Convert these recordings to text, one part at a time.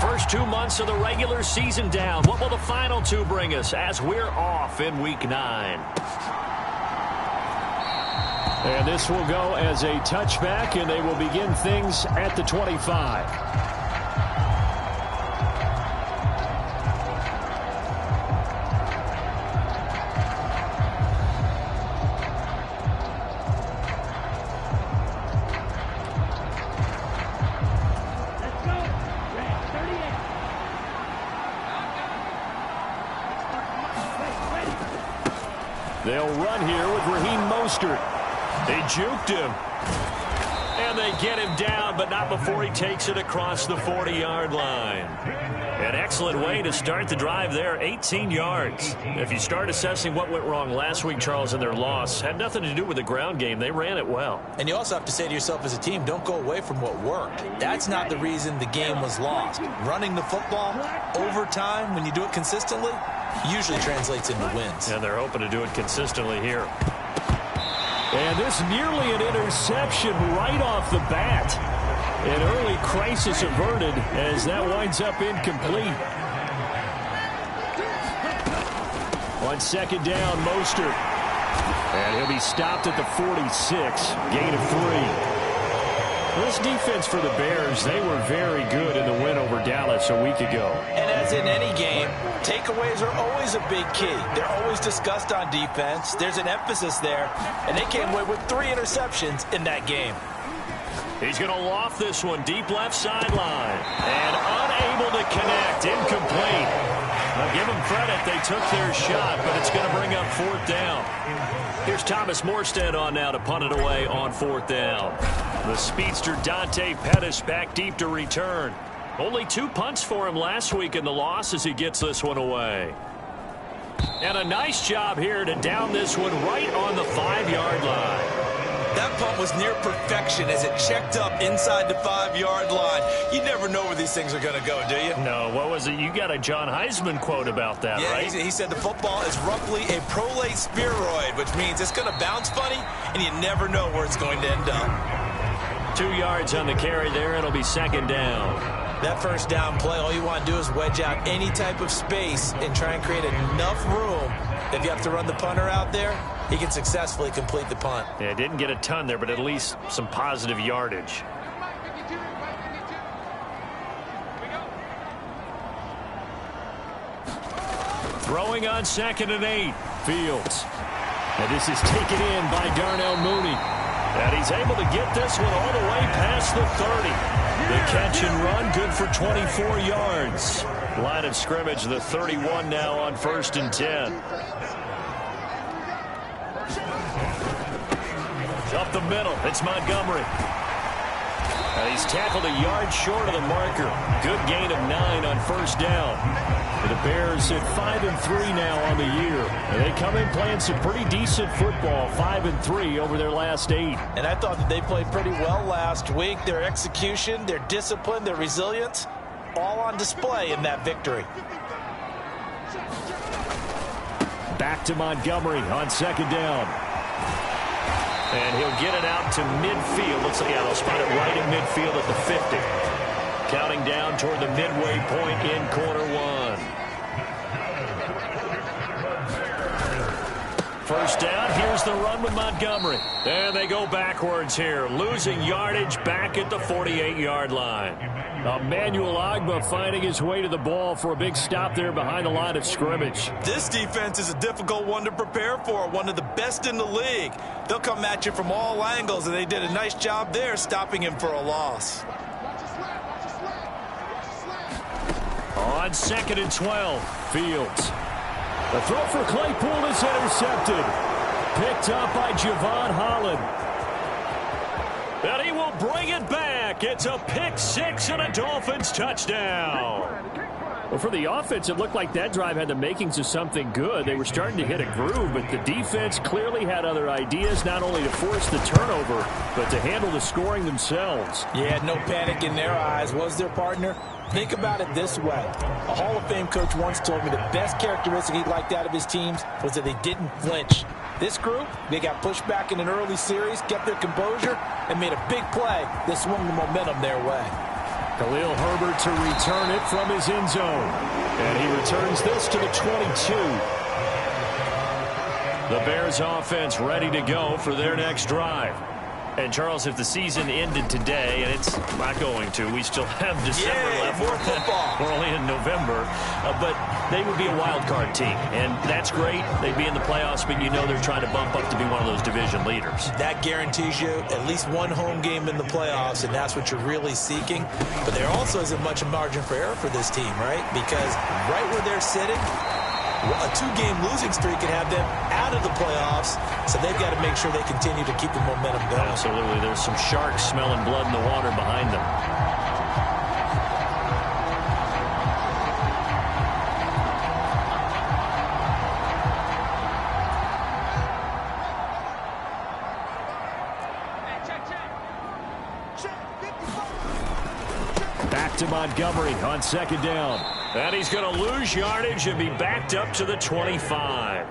First 2 months of the regular season down. What will the final two bring us as we're off in Week 9? And this will go as a touchback, and they will begin things at the 25. They'll run here with Raheem Mostert. They juked him. And they get him down, but not before he takes it across the 40-yard line. An excellent way to start the drive there, 18 yards. If you start assessing what went wrong last week, Charles, in their loss, had nothing to do with the ground game. They ran it well. And you also have to say to yourself as a team, don't go away from what worked. That's not the reason the game was lost. Running the football over time, when you do it consistently, usually translates into wins. And they're hoping to do it consistently here. And this nearly an interception right off the bat. An early crisis averted as that winds up incomplete. On second down, Mostert. And he'll be stopped at the 46. Gain of 3. This defense for the Bears, they were very good in the win over Dallas a week ago. And as in any game, takeaways are always a big key. They're always discussed on defense. There's an emphasis there, and they came away with 3 interceptions in that game. He's going to loft this one deep left sideline. And unable to connect. Incomplete. Now give them credit. They took their shot, but it's going to bring up 4th down. Here's Thomas Morstead on now to punt it away on 4th down. The speedster Dante Pettis back deep to return. Only 2 punts for him last week in the loss as he gets this one away. And a nice job here to down this one right on the 5-yard line. That punt was near perfection as it checked up inside the 5-yard line. You never know where these things are going to go, do you? No, what was it? You got a John Heisman quote about that, right? Yeah, he said the football is roughly a prolate spheroid, which means it's going to bounce funny, and you never know where it's going to end up. 2 yards on the carry there. It'll be 2nd down. That first down play, all you want to do is wedge out any type of space and try and create enough room. If you have to run the punter out there, he can successfully complete the punt. Yeah, didn't get a ton there, but at least some positive yardage. Throwing on 2nd and 8. Fields. And this is taken in by Darnell Mooney. And he's able to get this one all the way past the 30. The catch and run, good for 24 yards. Line of scrimmage, the 31 now on 1st and 10. Up the middle, it's Montgomery. And he's tackled a yard short of the marker. Good gain of 9 on 1st down. The Bears at 5-3 now on the year. And they come in playing some pretty decent football, 5-3 over their last 8. And I thought that they played pretty well last week. Their execution, their discipline, their resilience, all on display in that victory. Back to Montgomery on 2nd down. And he'll get it out to midfield. Looks like, yeah, they'll spot it right in midfield at the 50. Counting down toward the midway point in quarter 1. First down, here's the run with Montgomery. And they go backwards here, losing yardage back at the 48-yard line. Emmanuel Ogbah finding his way to the ball for a big stop there behind the line of scrimmage. This defense is a difficult one to prepare for, one of the best in the league. They'll come at you from all angles, and they did a nice job there stopping him for a loss. On 2nd and 12, Fields. The throw for Claypool is intercepted. Picked up by Javon Holland. And he will bring it back. It's a pick 6 and a Dolphins touchdown. Well, for the offense, it looked like that drive had the makings of something good. They were starting to hit a groove, but the defense clearly had other ideas, not only to force the turnover, but to handle the scoring themselves. Yeah, no panic in their eyes. Was their partner? Think about it this way. A Hall of Fame coach once told me the best characteristic he liked out of his teams was that they didn't flinch. This group, they got pushed back in an early series, kept their composure, and made a big play that swung the momentum their way. Khalil Herbert to return it from his end zone. And he returns this to the 22. The Bears offense ready to go for their next drive. And, Charles, if the season ended today, and it's not going to, we still have December left. More football. We're only in November. But they would be a wild card team. And that's great. They'd be in the playoffs, but you know they're trying to bump up to be one of those division leaders. That guarantees you at least one home game in the playoffs, and that's what you're really seeking. But there also isn't much margin for error for this team, right? Because right where they're sitting, a two-game losing streak could have them out of the playoffs, so they've got to make sure they continue to keep the momentum going. Absolutely. There's some sharks smelling blood in the water behind them. Back to Montgomery on second down. And he's going to lose yardage and be backed up to the 25.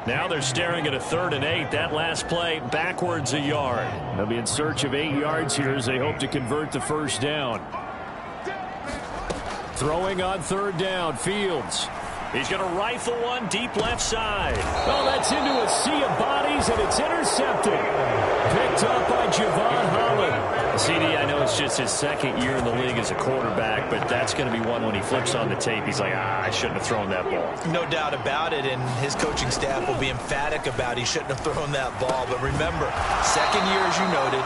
Now they're staring at a 3rd and 8. That last play backwards a yard. They'll be in search of 8 yards here as they hope to convert the first down. Throwing on 3rd down, Fields. He's going to rifle one deep left side. Oh, that's into a sea of bodies, and it's intercepted. Picked up by Javon Holland. CD, I know it's just his 2nd year in the league as a quarterback, but that's going to be one when he flips on the tape. He's like, I shouldn't have thrown that ball. No doubt about it, and his coaching staff will be emphatic about he shouldn't have thrown that ball. But remember, 2nd year, as you noted,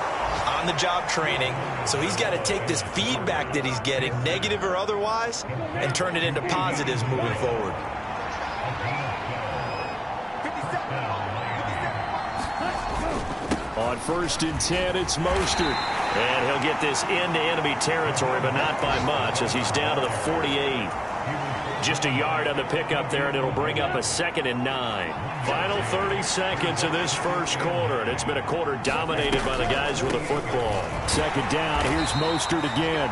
on-the-job training, so he's got to take this feedback that he's getting, negative or otherwise, and turn it into positives moving forward. On 1st and 10, it's Mostert. And he'll get this into enemy territory, but not by much, as he's down to the 48. Just a yard on the pickup there, and it'll bring up a 2nd and 9. Final 30 seconds of this first quarter, and it's been a quarter dominated by the guys with the football. 2nd down, here's Mostert again.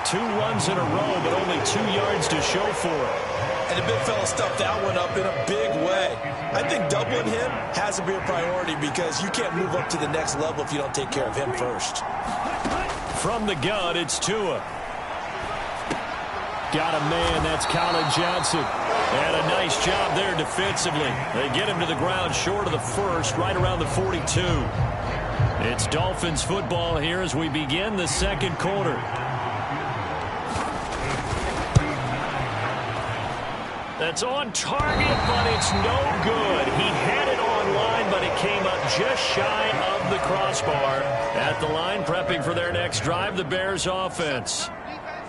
2 runs in a row, but only 2 yards to show for it. And the big fella stuffed that one up in a big way. I think doubling him has to be a priority because you can't move up to the next level if you don't take care of him first. From the gun, it's Tua. Got a man, that's Colin Johnson. And a nice job there defensively. They get him to the ground short of the 1st, right around the 42. It's Dolphins football here as we begin the 2nd quarter. That's on target, but it's no good. He had it on line, but it came up just shy of the crossbar. At the line, prepping for their next drive, the Bears offense.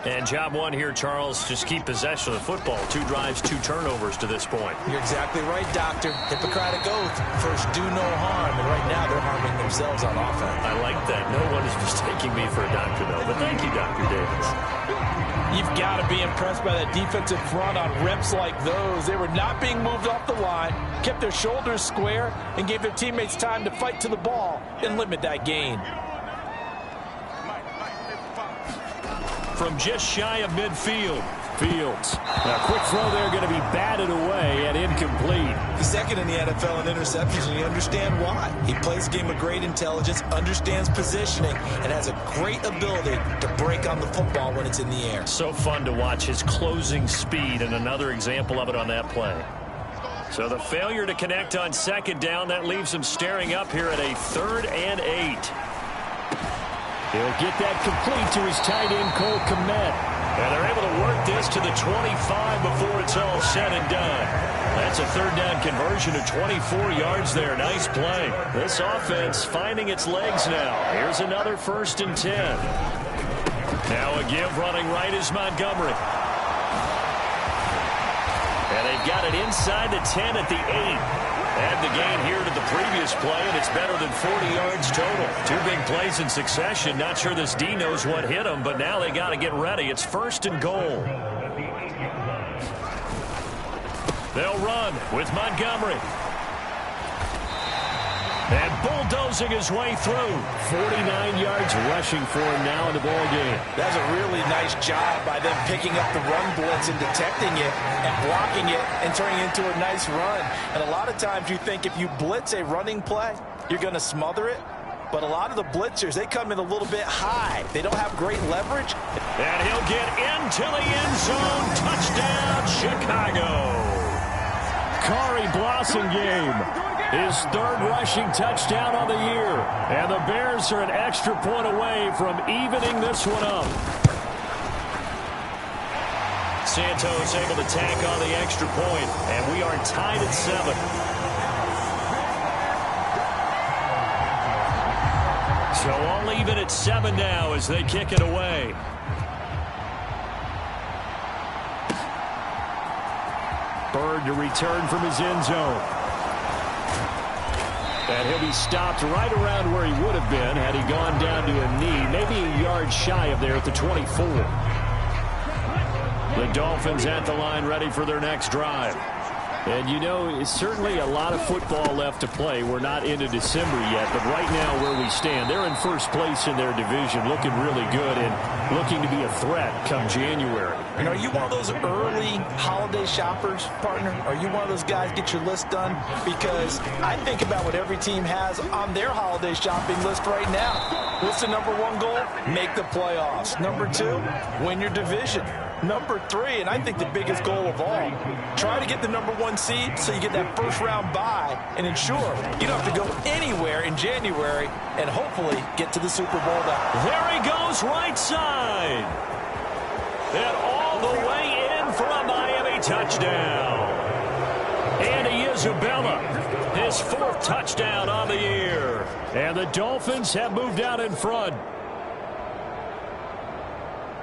And job one here, Charles, just keep possession of the football. 2 drives, 2 turnovers to this point. You're exactly right, Doctor. Hippocratic oath. First, do no harm. And right now, they're harming themselves on offense. I like that. No one is mistaking me for a doctor, though. But thank you, Dr. Davis. You've got to be impressed by that defensive front on reps like those. They were not being moved off the line, kept their shoulders square, and gave their teammates time to fight to the ball and limit that gain. From just shy of midfield, Fields. A quick throw there going to be batted away and incomplete. He's 2nd in the NFL in interceptions, and you understand why. He plays a game of great intelligence, understands positioning, and has a great ability to break on the football when it's in the air. So fun to watch his closing speed, and another example of it on that play. So the failure to connect on 2nd down, that leaves him staring up here at a 3rd and 8. He'll get that complete to his tight end, Cole Kmet. And they're able to work this to the 25 before it's all said and done. That's a 3rd down conversion of 24 yards there. Nice play. This offense finding its legs now. Here's another 1st and 10. Now a give running right is Montgomery. And they've got it inside the 10 at the 8. Add the gain here to the previous play, and it's better than 40 yards total. 2 big plays in succession. Not sure this D knows what hit him, but now they got to get ready. It's 1st and goal. They'll run with Montgomery. And bulldozing his way through. 49 yards rushing for him now in the ballgame. That's a really nice job by them picking up the run blitz and detecting it and blocking it and turning it into a nice run. And a lot of times you think if you blitz a running play, you're going to smother it. But a lot of the blitzers, they come in a little bit high. They don't have great leverage. And he'll get into the end zone. Touchdown, Chicago. Kari Blossomgame, his third rushing touchdown on the year. And the Bears are an extra point away from evening this one up. Santos able to tack on the extra point, and we are tied at 7. So all even at 7 now as they kick it away. Bird to return from his end zone. And he'll be stopped right around where he would have been had he gone down to a knee, maybe a yard shy of there at the 24. The Dolphins at the line ready for their next drive. And, you know, it's certainly a lot of football left to play. We're not into December yet, but right now where we stand, they're in first place in their division, looking really good and looking to be a threat come January. And are you one of those early holiday shoppers, partner? Are you one of those guys get your list done? Because I think about what every team has on their holiday shopping list right now. What's the #1 goal? Make the playoffs. #2, win your division. #3, and I think the biggest goal of all, try to get the #1 seed so you get that first-round bye and ensure you don't have to go anywhere in January and hopefully get to the Super Bowl now. There he goes right side. And all the way in for a Miami touchdown. Andy Isabella, his 4th touchdown on the year. And the Dolphins have moved out in front.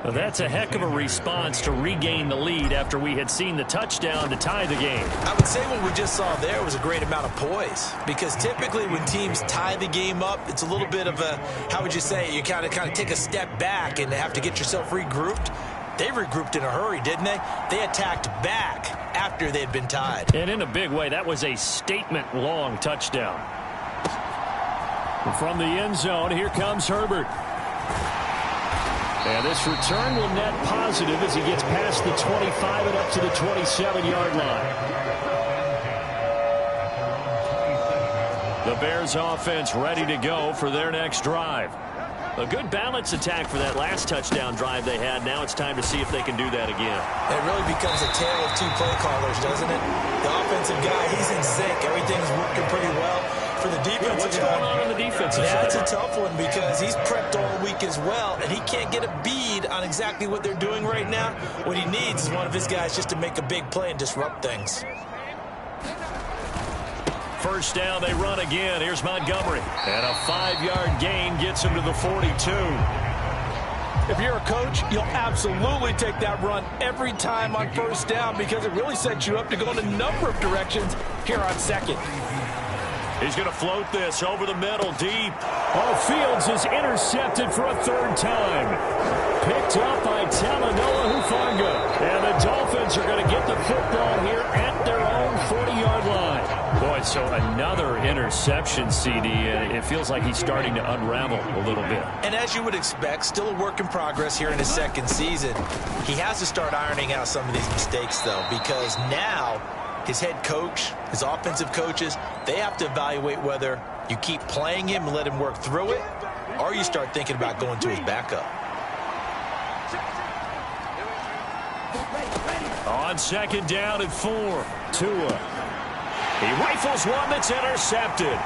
Well, that's a heck of a response to regain the lead after we had seen the touchdown to tie the game. I would say what we just saw there was a great amount of poise, because typically when teams tie the game up, it's a little bit of a, how would you say, you kind of take a step back and have to get yourself regrouped. They regrouped in a hurry, didn't they? They attacked back after they had been tied. And in a big way, that was a statement-long touchdown. From the end zone, here comes Herbert. And this return will net positive as he gets past the 25 and up to the 27-yard line. The Bears offense ready to go for their next drive. A good balance attack for that last touchdown drive they had. Now it's time to see if they can do that again. It really becomes a tale of 2 play callers, doesn't it? The offensive guy, he's in sync. Everything's working pretty well. For the defensive guy, what's going on the defensive side? That's a tough one because he's prepped all week as well, and he can't get a bead on exactly what they're doing right now. What he needs is one of his guys just to make a big play and disrupt things. First down, they run again. Here's Montgomery. And a 5-yard gain gets him to the 42. If you're a coach, you'll absolutely take that run every time on first down because it really sets you up to go in a number of directions here on second. He's going to float this over the middle, deep. Oh, Fields is intercepted for a 3rd time. Picked up by Talanoa Hufanga. And the Dolphins are going to get the football here at their own 40-yard line. Boy, so another interception, CD. It feels like he's starting to unravel a little bit. And as you would expect, still a work in progress here in his 2nd season. He has to start ironing out some of these mistakes, though, because now his head coach, his offensive coaches, they have to evaluate whether you keep playing him and let him work through it, or you start thinking about going to his backup. On 2nd down and 4, Tua. He rifles one that's intercepted.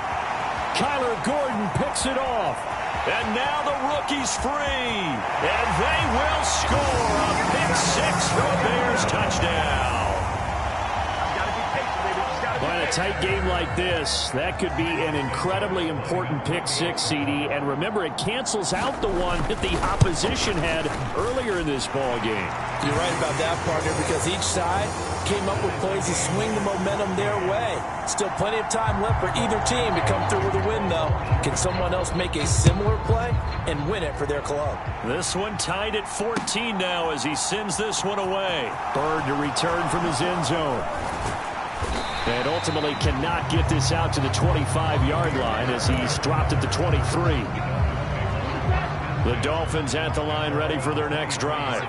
Kyler Gordon picks it off. And now the rookie's free. And they will score a pick 6 for a Bears touchdown. Well, in a tight game like this, that could be an incredibly important pick 6, CD. And remember, it cancels out the one that the opposition had earlier in this ball game. You're right about that, partner, because each side came up with plays to swing the momentum their way. Still plenty of time left for either team to come through with a win, though. Can someone else make a similar play and win it for their club? This one tied at 14 now as he sends this one away. Bird to return from his end zone. And ultimately cannot get this out to the 25-yard line as he's dropped at the 23. The Dolphins at the line ready for their next drive.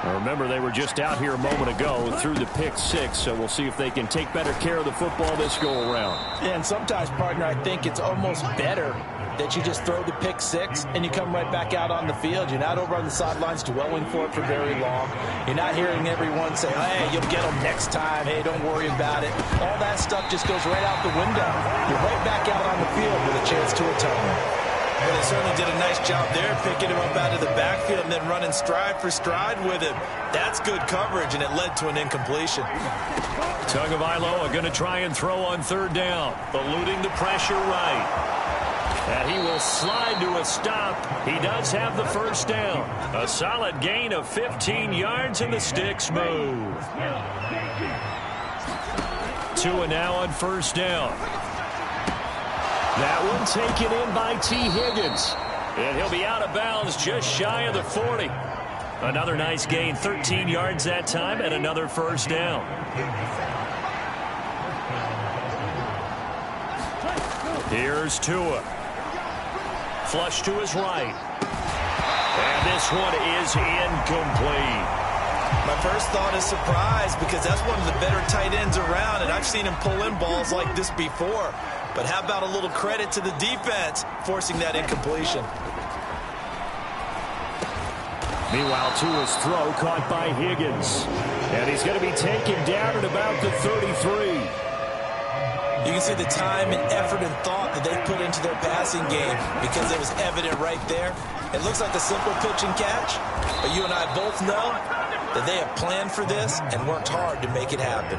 Now remember, they were just out here a moment ago through the pick 6, so we'll see if they can take better care of the football this go-around. And sometimes, partner, I think it's almost better that you just throw the pick six and you come right back out on the field. You're not over on the sidelines dwelling for it for very long. You're not hearing everyone say, hey, you'll get them next time. Hey, don't worry about it. All that stuff just goes right out the window. You're right back out on the field with a chance to atone. Well, they certainly did a nice job there, picking him up out of the backfield and then running stride for stride with him. That's good coverage, and it led to an incompletion. Tagovailoa going to try and throw on third down, eluding the pressure right. And he will slide to a stop. He does have the first down. A solid gain of 15 yards, and the sticks move. Tua now on first down. That one taken in by T. Higgins. And he'll be out of bounds just shy of the 40. Another nice gain, 13 yards that time, and another first down. Here's Tua. Flush to his right. And this one is incomplete. My first thought is surprise, because that's one of the better tight ends around, and I've seen him pull in balls like this before. But how about a little credit to the defense forcing that incompletion? Meanwhile, Tua's throw caught by Higgins. And he's going to be taken down at about the 33. You can see the time and effort and thought that they put into their passing game because it was evident right there. It looks like a simple pitch and catch, but you and I both know that they have planned for this and worked hard to make it happen.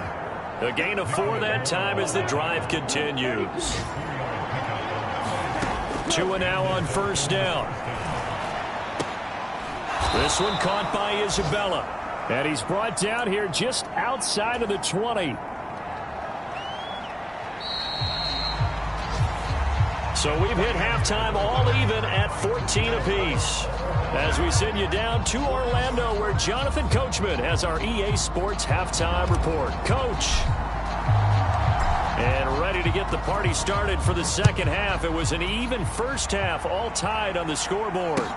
A gain of 4 that time as the drive continues. Tua now on first down. This one caught by Isabella. And he's brought down here just outside of the 20. So we've hit halftime all even at 14 apiece. As we send you down to Orlando, where Jonathan Coachman has our EA Sports halftime report. Coach. And ready to get the party started for the second half. It was an even first half, all tied on the scoreboard.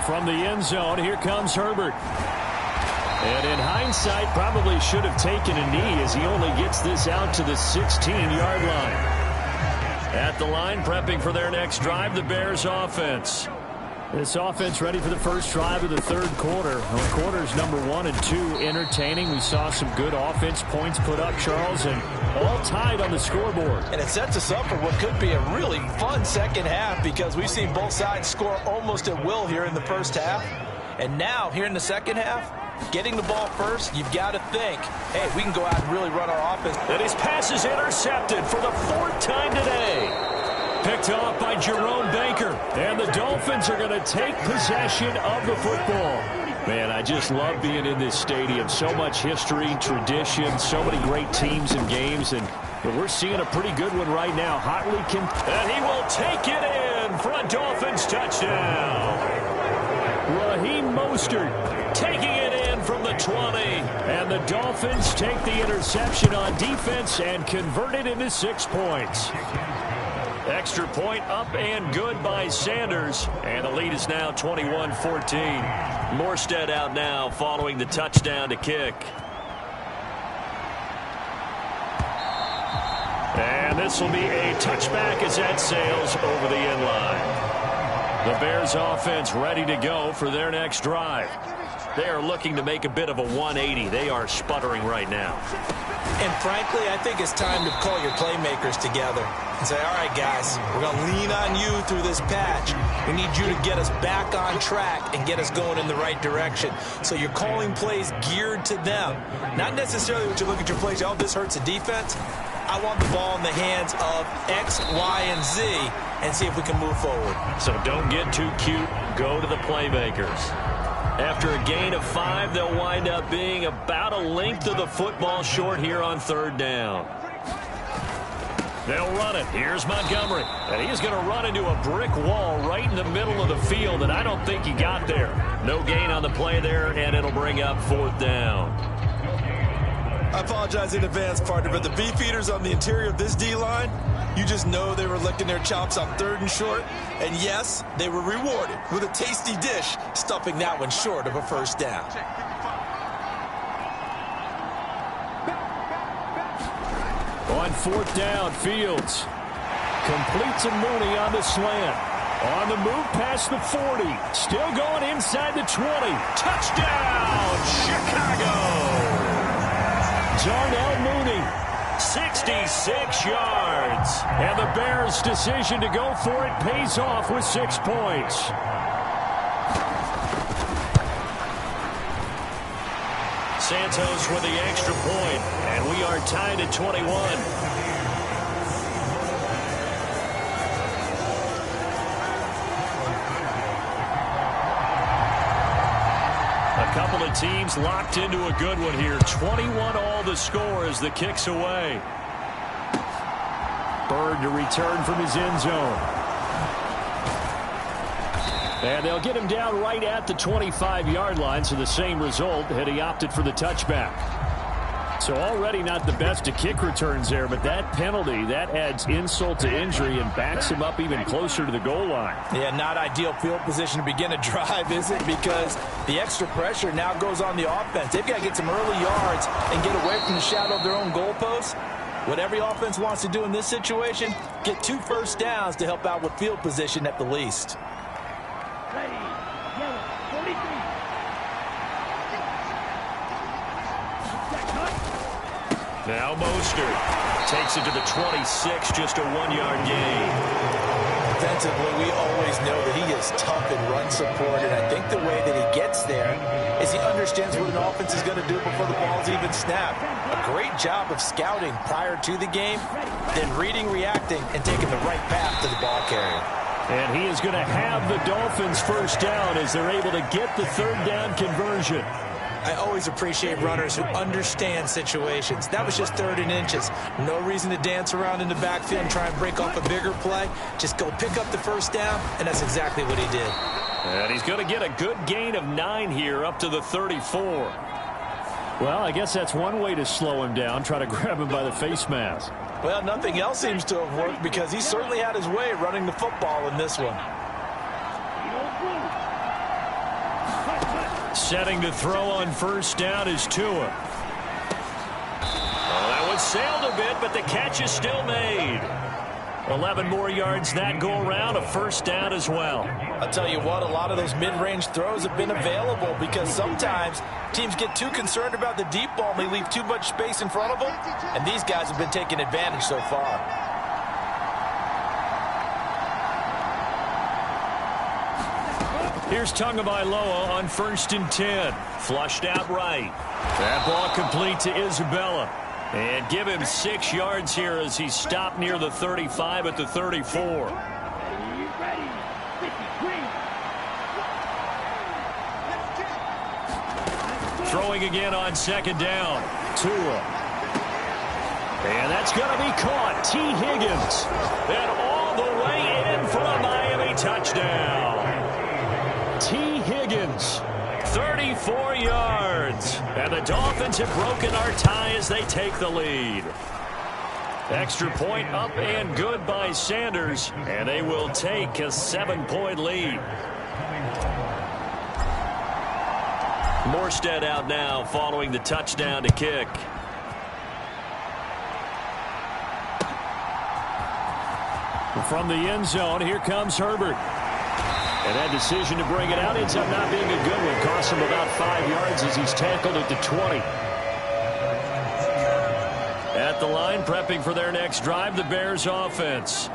From the end zone, here comes Herbert. And in hindsight, probably should have taken a knee as he only gets this out to the 16-yard line. At the line, prepping for their next drive, the Bears offense. This offense ready for the first drive of the third quarter. Well, quarters number 1 and 2 entertaining. We saw some good offense points put up, Charles, and all tied on the scoreboard. And it sets us up for what could be a really fun second half because we've seen both sides score almost at will here in the first half. And now, here in the second half, getting the ball first, you've got to think, hey, we can go out and really run our offense. And his pass is intercepted for the 4th time today. Picked off by Jerome Baker. And the Dolphins are going to take possession of the football. Man, I just love being in this stadium. So much history, tradition, so many great teams and games. And we're seeing a pretty good one right now. Hotly and he will take it in for a Dolphins touchdown. Raheem Mostert taking it in from the 20. And the Dolphins take the interception on defense and convert it into 6 points. Extra point up and good by Sanders. And the lead is now 21-14. Morstead out now following the touchdown to kick. And this will be a touchback as that sails over the end line. The Bears offense ready to go for their next drive. They are looking to make a bit of a 180. They are sputtering right now. And frankly, I think it's time to call your playmakers together and say, all right, guys, we're going to lean on you through this patch. We need you to get us back on track and get us going in the right direction. So you're calling plays geared to them. Not necessarily what you look at your plays, oh, this hurts the defense. I want the ball in the hands of X, Y, and Z and see if we can move forward. So don't get too cute. Go to the playmakers. After a gain of 5, they'll wind up being about a length of the football short here on third down. They'll run it. Here's Montgomery. And he's going to run into a brick wall right in the middle of the field, and I don't think he got there. No gain on the play there, and it'll bring up 4th down. I apologize in advance, partner, but the beefeaters on the interior of this D-line, you just know they were licking their chops on 3rd and short. And yes, they were rewarded with a tasty dish, stuffing that one short of a first down. On 4th down, Fields. Complete to Mooney on the slant. On the move past the 40. Still going inside the 20. Touchdown, Chicago! Darnell Mooney, 66 yards. And the Bears' decision to go for it pays off with 6 points. Santos with the extra point, and we are tied at 21. A couple of teams locked into a good one here. 21 all the score as the kick's away. Bird to return from his end zone. And they'll get him down right at the 25-yard line, so the same result had he opted for the touchback. So already not the best of kick returns there, but that penalty, that adds insult to injury and backs him up even closer to the goal line. Yeah, not ideal field position to begin a drive, is it? Because the extra pressure now goes on the offense. They've got to get some early yards and get away from the shadow of their own goalposts. What every offense wants to do in this situation, get 2 first downs to help out with field position at the least. Now Mostert takes it to the 26, just a 1-yard gain. Defensively, we always know that he is tough in run support, and I think the way that he gets there is he understands what an offense is going to do before the ball's even snapped. A great job of scouting prior to the game, then reading, reacting, and taking the right path to the ball carrier. And he is going to have the Dolphins first down as they're able to get the third down conversion. I always appreciate runners who understand situations. That was just 3rd and inches. No reason to dance around in the backfield and try and break off a bigger play. Just go pick up the first down, and that's exactly what he did. And he's going to get a good gain of 9 here up to the 34. Well, I guess that's one way to slow him down, try to grab him by the face mask. Well, nothing else seems to have worked because he certainly had his way running the football in this one. Setting to throw on first down is Tua. Oh, that one sailed a bit, but the catch is still made. 11 more yards that go around, a first down as well. I'll tell you what, a lot of those mid-range throws have been available because sometimes teams get too concerned about the deep ball and they leave too much space in front of them, and these guys have been taking advantage so far. Here's Tagovailoa on 1st and 10. Flushed out right. That ball complete to Isabella. And give him 6 yards here as he stopped near the 35 at the 34. Throwing again on 2nd down. Tua. And that's going to be caught. T. Higgins. And all the way in for a Miami touchdown. T. Higgins, 34 yards. And the Dolphins have broken our tie as they take the lead. Extra point up and good by Sanders. And they will take a 7-point lead. Morstead out now following the touchdown to kick. From the end zone, here comes Herbert. And that decision to bring it out ends up not being a good one. Cost him about 5 yards as he's tackled at the 20. At the line, prepping for their next drive, the Bears offense.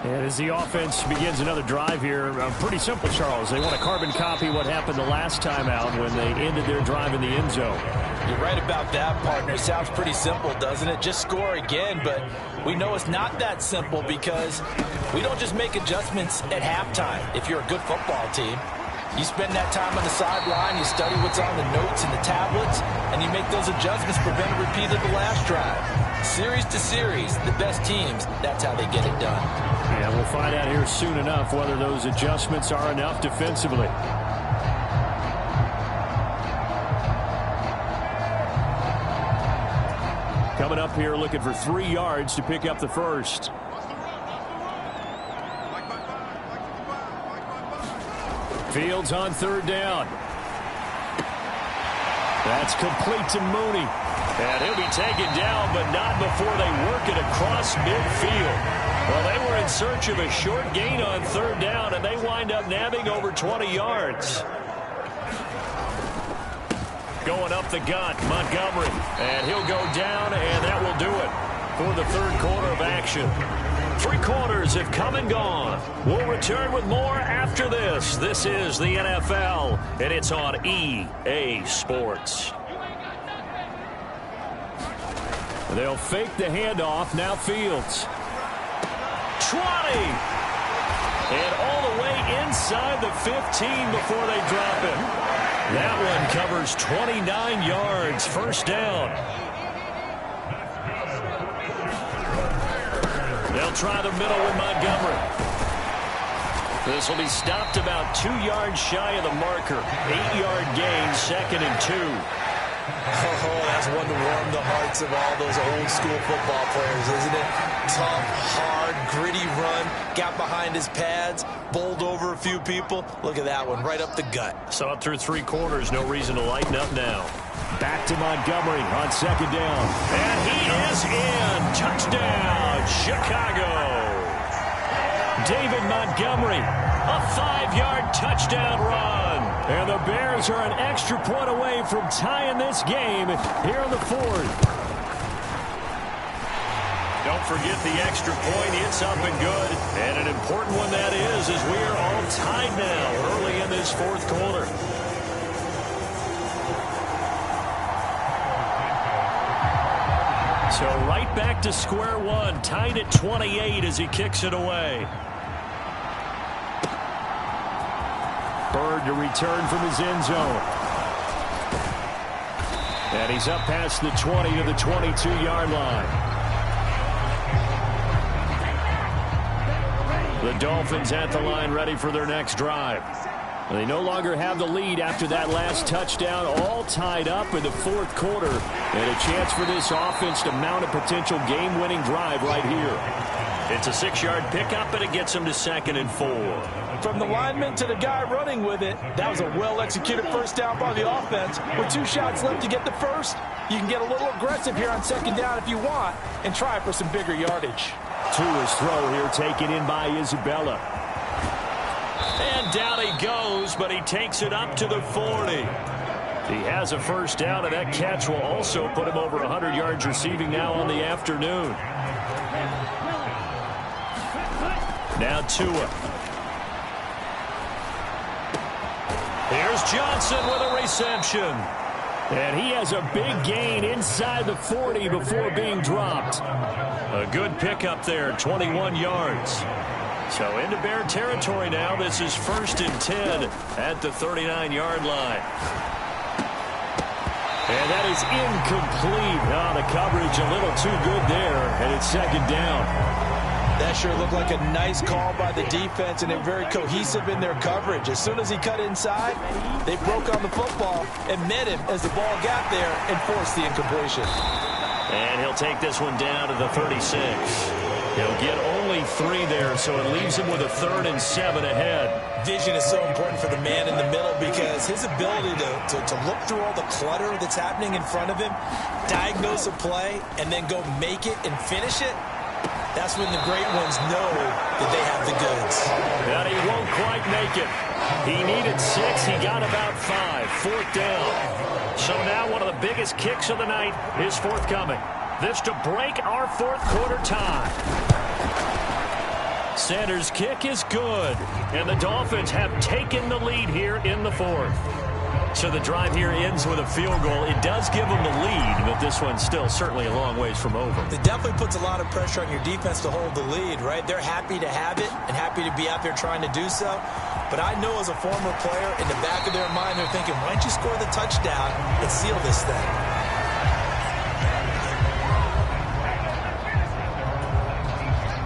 And as the offense begins another drive here, pretty simple, Charles. They want to carbon copy what happened the last time out when they ended their drive in the end zone. You're right about that, partner. It sounds pretty simple, doesn't it? Just score again, but we know it's not that simple because we don't just make adjustments at halftime if you're a good football team. You spend that time on the sideline, you study what's on the notes and the tablets, and you make those adjustments, prevent a repeat of the last drive. Series to series, the best teams, that's how they get it done. Yeah, we'll find out here soon enough whether those adjustments are enough defensively. Coming up here looking for 3 yards to pick up the first. Fields on 3rd down. That's complete to Mooney. And he'll be taken down, but not before they work it across midfield. Well, they were in search of a short gain on third down, and they wind up nabbing over 20 yards. Going up the gut, Montgomery. And he'll go down, and that will do it for the third quarter of action. 3 quarters have come and gone. We'll return with more after this. This is the NFL, and it's on EA Sports. They'll fake the handoff. Now Fields. 20. And all the way inside the 15 before they drop it. That one covers 29 yards. First down. They'll try the middle with Montgomery. This will be stopped about 2 yards shy of the marker. 8-yard gain, 2nd and 2. Oh, that's one to warm the hearts of all those old school football players, isn't it? Tough, hard, gritty run. Got behind his pads, bowled over a few people. Look at that one, right up the gut. So up through 3 quarters, no reason to lighten up now. Back to Montgomery on 2nd down. And he is in. Touchdown, Chicago. David Montgomery, a 5-yard touchdown run. And the Bears are an extra point away from tying this game here in the 4th. Don't forget the extra point. It's up and good. And an important one that is, as we are all tied now early in this 4th quarter. So right back to square one, tied at 28 as he kicks it away. Bird to return from his end zone. And he's up past the 20 to the 22-yard line. The Dolphins at the line ready for their next drive. They no longer have the lead after that last touchdown, all tied up in the 4th quarter. And a chance for this offense to mount a potential game-winning drive right here. It's a 6-yard pickup, and it gets them to 2nd and 4. From the lineman to the guy running with it, that was a well-executed first down by the offense. With 2 shots left to get the first, you can get a little aggressive here on 2nd down if you want and try for some bigger yardage. To his throw here, taken in by Isabella. And down he goes, but he takes it up to the 40. He has a first down, and that catch will also put him over 100 yards receiving now on the afternoon. Now Tua. Here's Johnson with a reception. And he has a big gain inside the 40 before being dropped. A good pickup there, 21 yards. So into Bear territory now. This is 1st and 10 at the 39-yard line. And that is incomplete. Oh, the coverage a little too good there, and it's 2nd down. That sure looked like a nice call by the defense, and they're very cohesive in their coverage. As soon as he cut inside, they broke on the football and met him as the ball got there and forced the incompletion. And he'll take this one down to the 36. He'll get only 3 there, so it leaves him with a 3rd and 7 ahead. Vision is so important for the man in the middle because his ability to look through all the clutter that's happening in front of him, diagnose a play, and then go make it and finish it, that's when the great ones know that they have the goods. And he won't quite make it. He needed 6. He got about 5. 4th down. So now one of the biggest kicks of the night is forthcoming. This to break our 4th quarter tie. Sanders' kick is good. And the Dolphins have taken the lead here in the 4th. So the drive here ends with a field goal. It does give them the lead, but this one's still certainly a long ways from over. It definitely puts a lot of pressure on your defense to hold the lead, right? They're happy to have it and happy to be out there trying to do so. But I know as a former player, in the back of their mind, they're thinking, why don't you score the touchdown and seal this thing?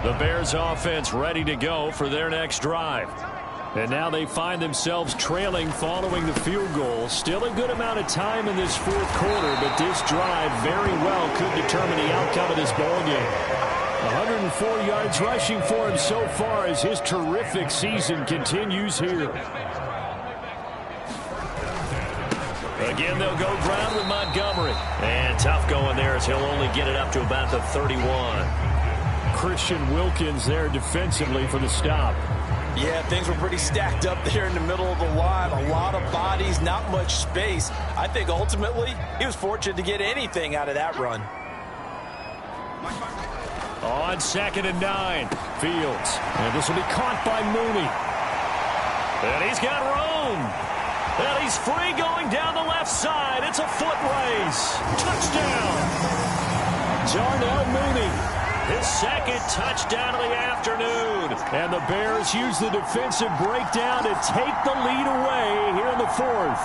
The Bears offense ready to go for their next drive. And now they find themselves trailing following the field goal. Still a good amount of time in this 4th quarter, but this drive very well could determine the outcome of this ballgame. 104 yards rushing for him so far as his terrific season continues here. Again, they'll go ground with Montgomery. And tough going there as he'll only get it up to about the 31. Christian Wilkins there defensively for the stop. Yeah, things were pretty stacked up there in the middle of the line. A lot of bodies, not much space. I think ultimately he was fortunate to get anything out of that run. On 2nd and 9, Fields. And this will be caught by Mooney. And he's got room. And he's free going down the left side. It's a foot race. Touchdown. Darnell Mooney. His second touchdown of the afternoon. And the Bears use the defensive breakdown to take the lead away here in the 4th.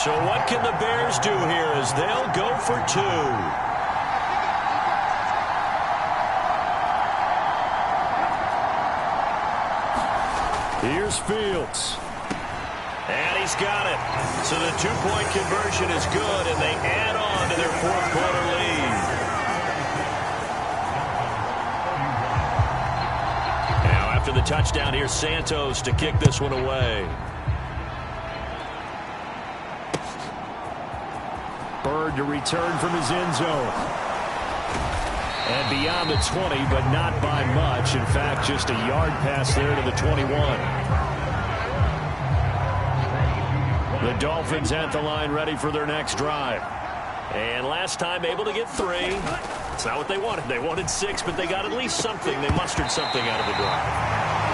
So what can the Bears do here as they'll go for 2? Here's Fields. And he's got it. So the 2-point conversion is good, and they add on to their 4th quarter lead. Now after the touchdown, here's Santos to kick this one away. Bird to return from his end zone. And beyond the 20, but not by much. In fact, just a yard pass there to the 21. The Dolphins at the line, ready for their next drive. And last time able to get 3. It's not what they wanted. They wanted 6, but they got at least something. They mustered something out of the drive.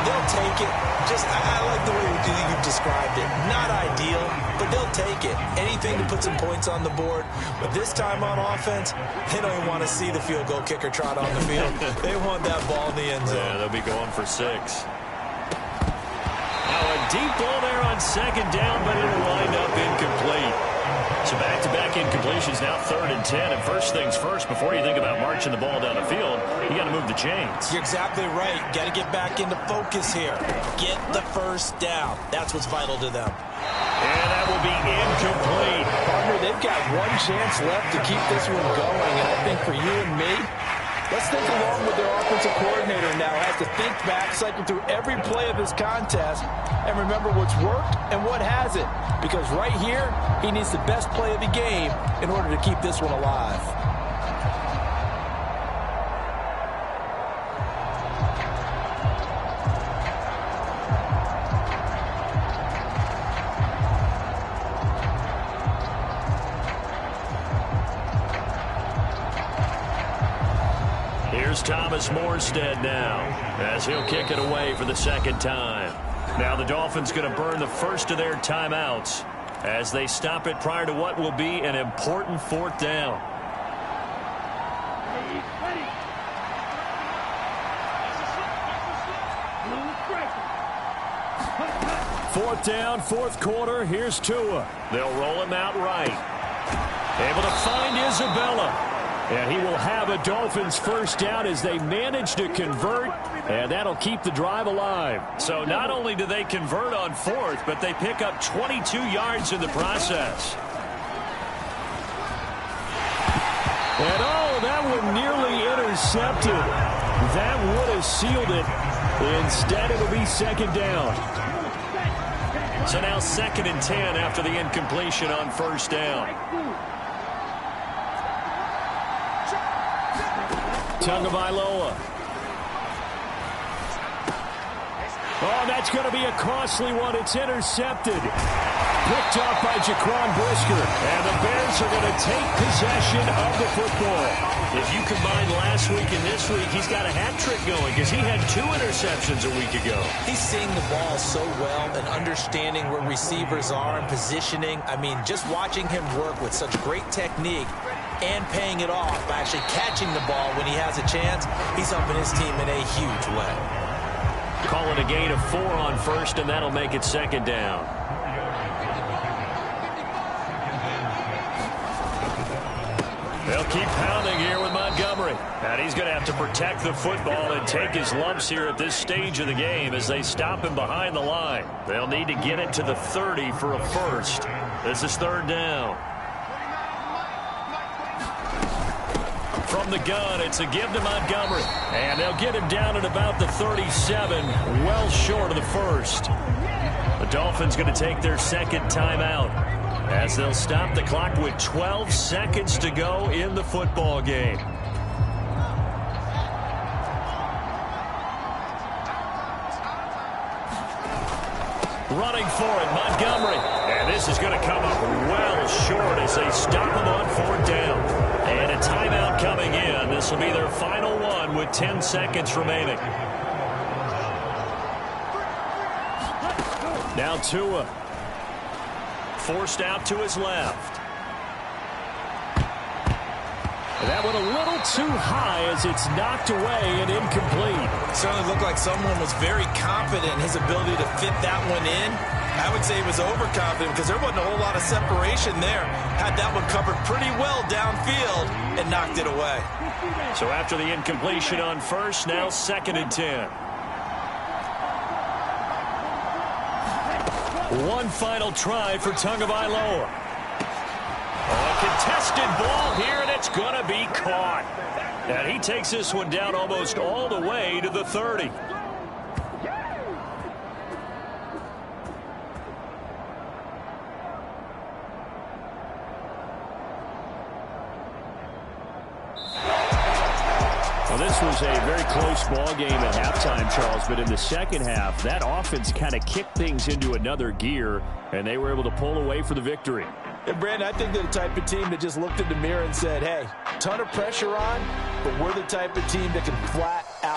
They'll take it. I like the way you've described it. Not ideal, but they'll take it. Anything to put some points on the board. But this time on offense, they don't even want to see the field goal kicker trot on the field. They want that ball in the end zone. Yeah, they'll be going for 6. Now a deep ball there on 2nd down, but it'll wind up incomplete. So back-to-back incompletions, now 3rd and 10. And first things first, before you think about marching the ball down the field, you got to move the chains. You're exactly right. Got to get back into focus here. Get the first down. That's what's vital to them. And that will be incomplete. Partner, they've got one chance left to keep this one going. And I think for you and me, let's think along with their offensive coordinator now. Has to think back, cycle through every play of this contest, and remember what's worked and what hasn't. Because right here, he needs the best play of the game in order to keep this one alive. Here's Thomas Morstead now, as he'll kick it away for the 2nd time. Now the Dolphins going to burn the first of their timeouts as they stop it prior to what will be an important 4th down. Fourth down, 4th quarter. Here's Tua. They'll roll him out right. Able to find Isabella. And he will have a Dolphins first down as they manage to convert, and that'll keep the drive alive. So not only do they convert on 4th, but they pick up 22 yards in the process. And oh, that one nearly intercepted. That would have sealed it. Instead, it'll be 2nd down. So now 2nd and 10 after the incompletion on 1st down. Tagovailoa. Oh, that's going to be a costly one. It's intercepted. Picked off by Jaquan Brisker. And the Bears are going to take possession of the football. If you combine last week and this week, he's got a hat trick going because he had 2 interceptions a week ago. He's seeing the ball so well and understanding where receivers are and positioning. I mean, just watching him work with such great technique and paying it off by actually catching the ball when he has a chance, he's helping his team in a huge way. Call it a gain of 4 on 1st, and that'll make it 2nd down. They'll keep pounding here with Montgomery. And he's going to have to protect the football and take his lumps here at this stage of the game as they stop him behind the line. They'll need to get it to the 30 for a first. This is 3rd down. From the gun, it's a give to Montgomery. And they'll get him down at about the 37, well short of the first. The Dolphins going to take their 2nd timeout. as they'll stop the clock with 12 seconds to go in the football game. Running for it, Montgomery. And this is going to come up well short as they stop him on 4th down. And a timeout coming in. This will be their final one with 10 seconds remaining. Now Tua. Forced out to his left. That one a little too high as it's knocked away and incomplete. It certainly looked like someone was very confident in his ability to fit that one in. I would say he was overconfident because there wasn't a whole lot of separation there. Had that one covered pretty well downfield and knocked it away. So after the incompletion on first, now 2nd and 10. One final try for Tagovailoa. A contested ball here, and it's going to be caught. And he takes this one down almost all the way to the 30. Well, this was a very close ball game at halftime, Charles, but in the second half, that offense kind of kicked things into another gear, and they were able to pull away for the victory. And Brandon, I think they're the type of team that just looked in the mirror and said, hey, ton of pressure on, but we're the type of team that can flat out